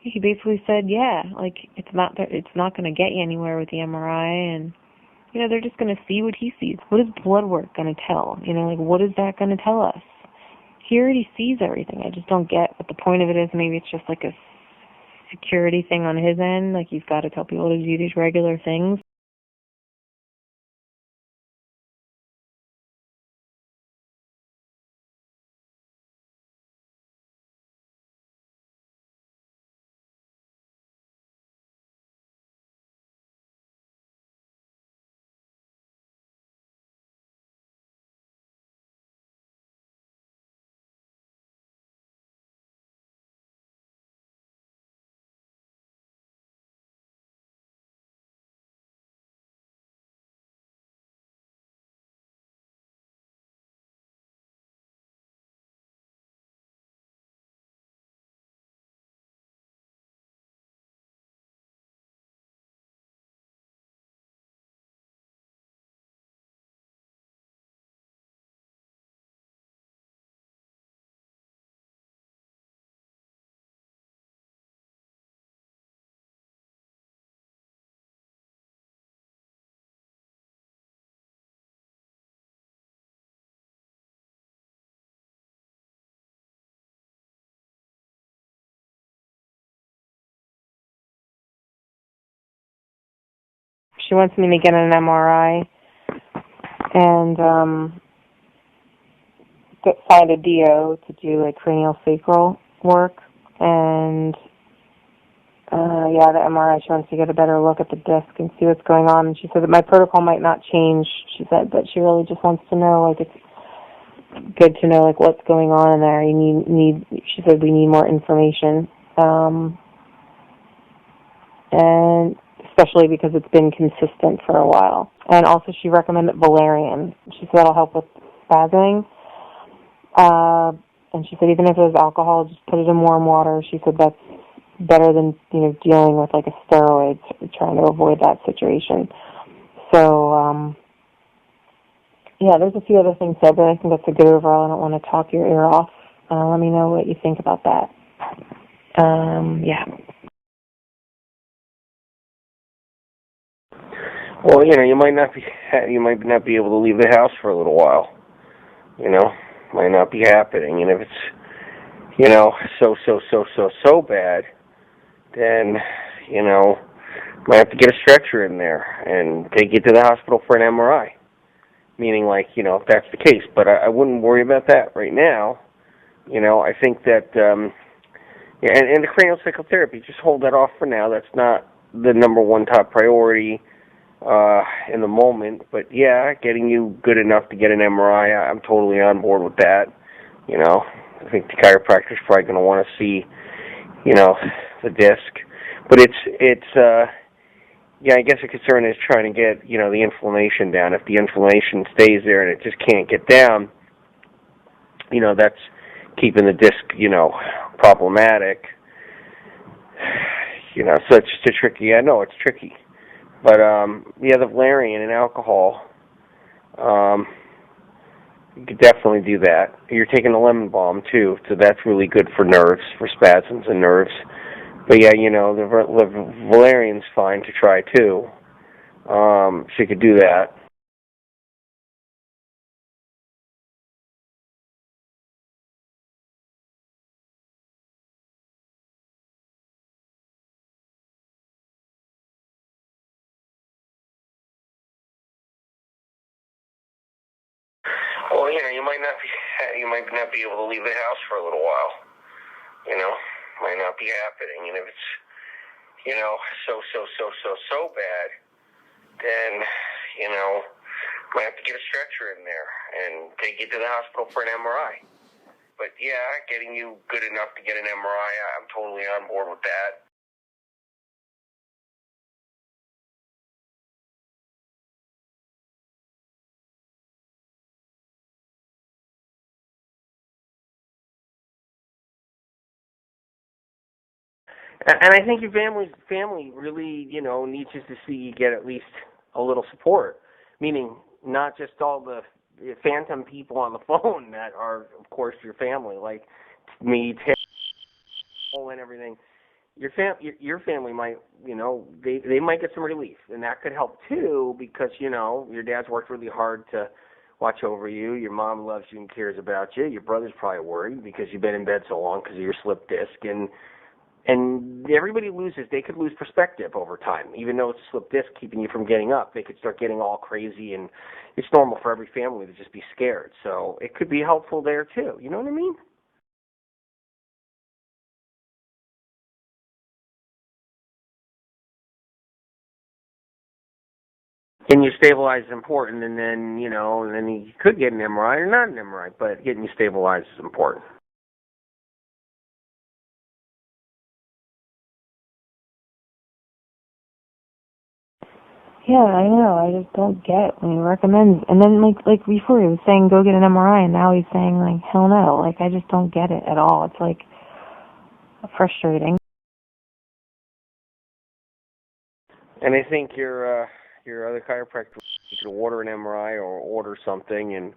he basically said, yeah, like it's not going to get you anywhere with the MRI, and they're just going to see what he sees. What is blood work going to tell? Like what is that going to tell us? He already sees everything. I just don't get what the point of it is. Maybe it's just like a security thing on his end, like he's got to tell people to do these regular things. She wants me to get an MRI and find a DO to do like cranial sacral work, and the MRI, she wants to get a better look at the disc and see what's going on. And she said that my protocol might not change. She said, but she really just wants to know, like, it's good to know, like, what's going on in there. She said we need more information. And especially because it's been consistent for a while. And also she recommended valerian. She said that'll help with spasming. And she said even if it was alcohol, just put it in warm water. She said that's better than, dealing with like a steroid, trying to avoid that situation. So, there's a few other things said, but I think that's a good overall. I don't want to talk your ear off. Let me know what you think about that. Well, you might not be able to leave the house for a little while. Might not be happening, and if it's so bad, then might have to get a stretcher in there and take you to the hospital for an MRI. Meaning, like, if that's the case, but I wouldn't worry about that right now. I think that and the cranial psychotherapy, just hold that off for now. That's not the number one top priority in the moment, but getting you good enough to get an MRI, I'm totally on board with that. I think the chiropractor's probably going to want to see, the disc, but I guess the concern is trying to get, the inflammation down. If the inflammation stays there and it just can't get down, that's keeping the disc, problematic. So it's just a tricky. I know it's tricky. But, the valerian and alcohol, you could definitely do that. You're taking a lemon balm, too, so that's really good for nerves, for spasms and nerves. But, the valerian's fine to try, too. So you could do that. Well, you might not be able to leave the house for a little while. Might not be happening, and if it's so bad, then might have to get a stretcher in there and take you to the hospital for an MRI. But getting you good enough to get an MRI, I'm totally on board with that. And I think your family really, needs just to see you get at least a little support. Meaning, not just all the phantom people on the phone that are, of course, your family, like me, Tim, and everything. your family might, they might get some relief, and that could help too, because your dad's worked really hard to watch over you. Your mom loves you and cares about you. Your brother's probably worried because you've been in bed so long because of your slip disc, and everybody loses. They could lose perspective over time, even though it's a slip disc keeping you from getting up. They could start getting all crazy, and it's normal for every family to just be scared. So it could be helpful there too. You know what I mean? Getting you stabilized is important, and then and then you could get an MRI or not an MRI, but getting you stabilized is important. Yeah, I know. I just don't get when he recommends. And then like before he was saying go get an MRI, and now he's saying like hell no. Like I just don't get it at all. It's like frustrating. And I think your other chiropractor could order an MRI or order something, and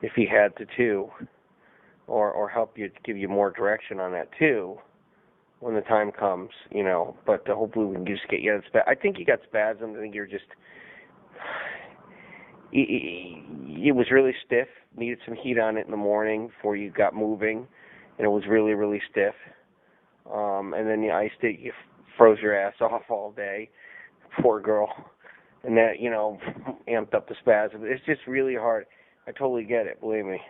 if he had to too, or help you, give you more direction on that too when the time comes, But hopefully we can just get you out of spasm. I think you got spasms. I think you're just. It was really stiff. Needed some heat on it in the morning before you got moving, and it was really, really stiff. And then you iced it. You froze your ass off all day. Poor girl. And that, amped up the spasm. It's just really hard. I totally get it. Believe me.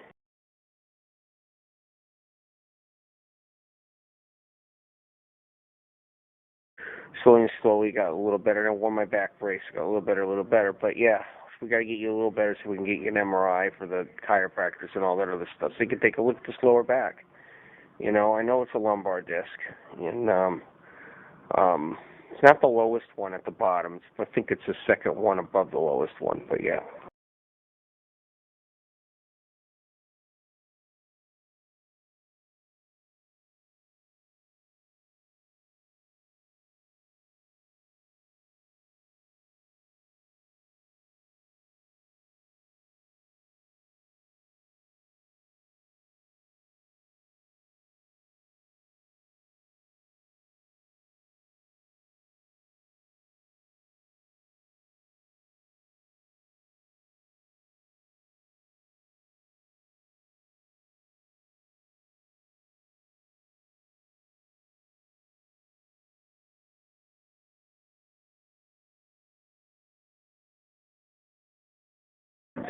Slowly got a little better. And I wore my back brace. Got a little better. But yeah, we got to get you a little better so we can get you an MRI for the chiropractors and all that other stuff, so you can take a look at this lower back. I know it's a lumbar disc, and it's not the lowest one at the bottom. I think it's the second one above the lowest one. But yeah.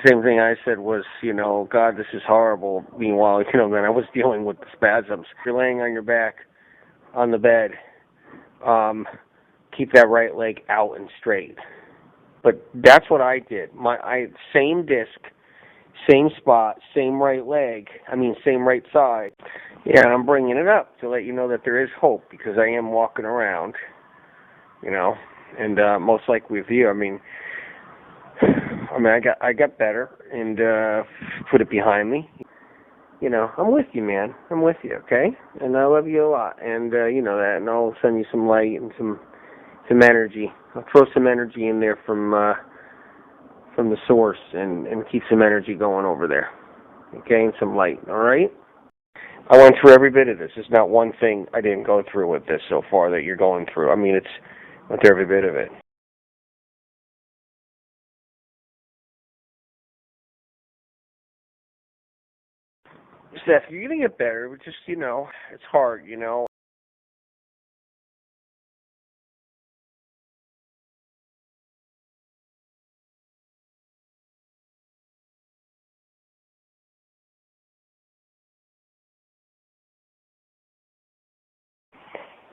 Same thing I said was, God, this is horrible. Meanwhile, then I was dealing with the spasms. You're laying on your back on the bed. Keep that right leg out and straight. But that's what I did. Same disc, same spot, same right leg. Same right side. Yeah, and I'm bringing it up to let you know that there is hope, because I am walking around, and most likely with you. I got better and put it behind me. I'm with you, man. I'm with you, okay? And I love you a lot, and you know that. And I'll send you some light and some energy. I'll throw some energy in there from the source, and keep some energy going over there, okay? And some light, all right? I went through every bit of this. There's not one thing I didn't go through with this so far that you're going through. It's went through every bit of it. Steph, you're gonna get better. But just it's hard.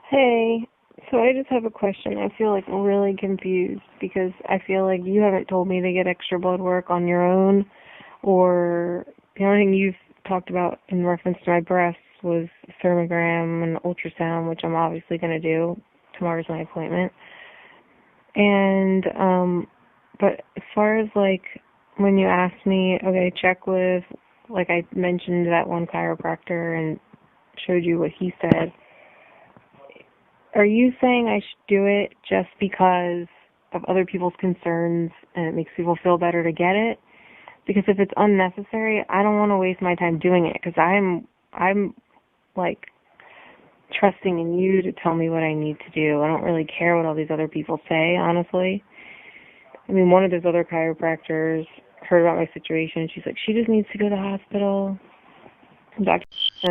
Hey, so I just have a question. I feel like really confused because I feel like you haven't told me to get extra blood work on your own, or the only thing you've talked about in reference to my breasts was thermogram and ultrasound, which I'm obviously going to do. Tomorrow's my appointment. And, but as far as like when you asked me, okay, check with, like I mentioned that one chiropractor and showed you what he said, are you saying I should do it just because of other people's concerns and it makes people feel better to get it? Because if it's unnecessary, I don't want to waste my time doing it, because I'm like trusting in you to tell me what I need to do. I don't really care what all these other people say, honestly. I mean, one of those other chiropractors heard about my situation. She's like, she just needs to go to the hospital. Dr.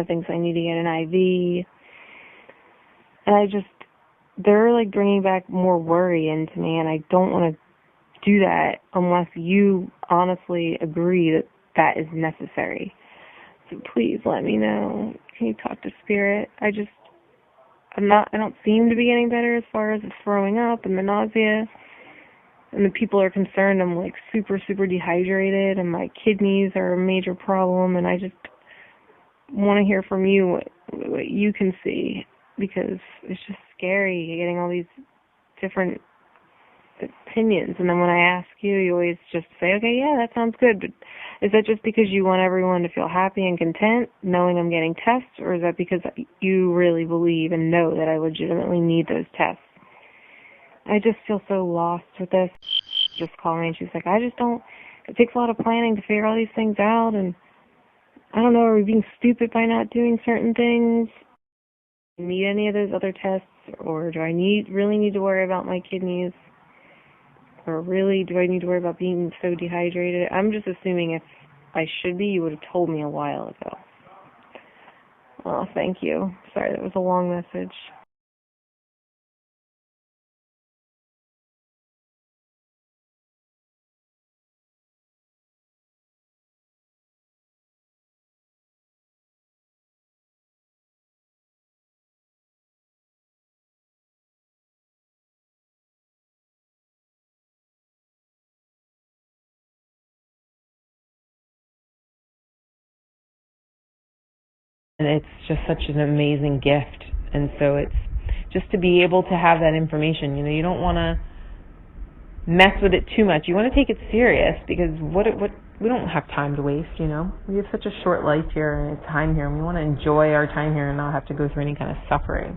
thinks I need to get an IV. And they're like bringing back more worry into me, and I don't want to do that unless you honestly agree that that is necessary. So please let me know. Can you talk to Spirit? I don't seem to be getting better as far as the throwing up and the nausea. And the people are concerned I'm like super, super dehydrated and my kidneys are a major problem, and I just want to hear from you what you can see, because it's just scary getting all these different opinions. And then when I ask you, you always just say, okay, yeah, that sounds good. But is that just because you want everyone to feel happy and content knowing I'm getting tests, or is that because you really believe and know that I legitimately need those tests? I just feel so lost with this. Just called me and she's like, it takes a lot of planning to figure all these things out, and I don't know, are we being stupid by not doing certain things? Do I need any of those other tests, or do I really need to worry about my kidneys? Or really, do I need to worry about being so dehydrated? I'm just assuming if I should be, you would have told me a while ago. Oh, thank you. Sorry, that was a long message. And it's just such an amazing gift. And so it's just to be able to have that information. You know, you don't want to mess with it too much. You want to take it serious, because we don't have time to waste, you know. We have such a short life here and time here, and we want to enjoy our time here and not have to go through any kind of suffering.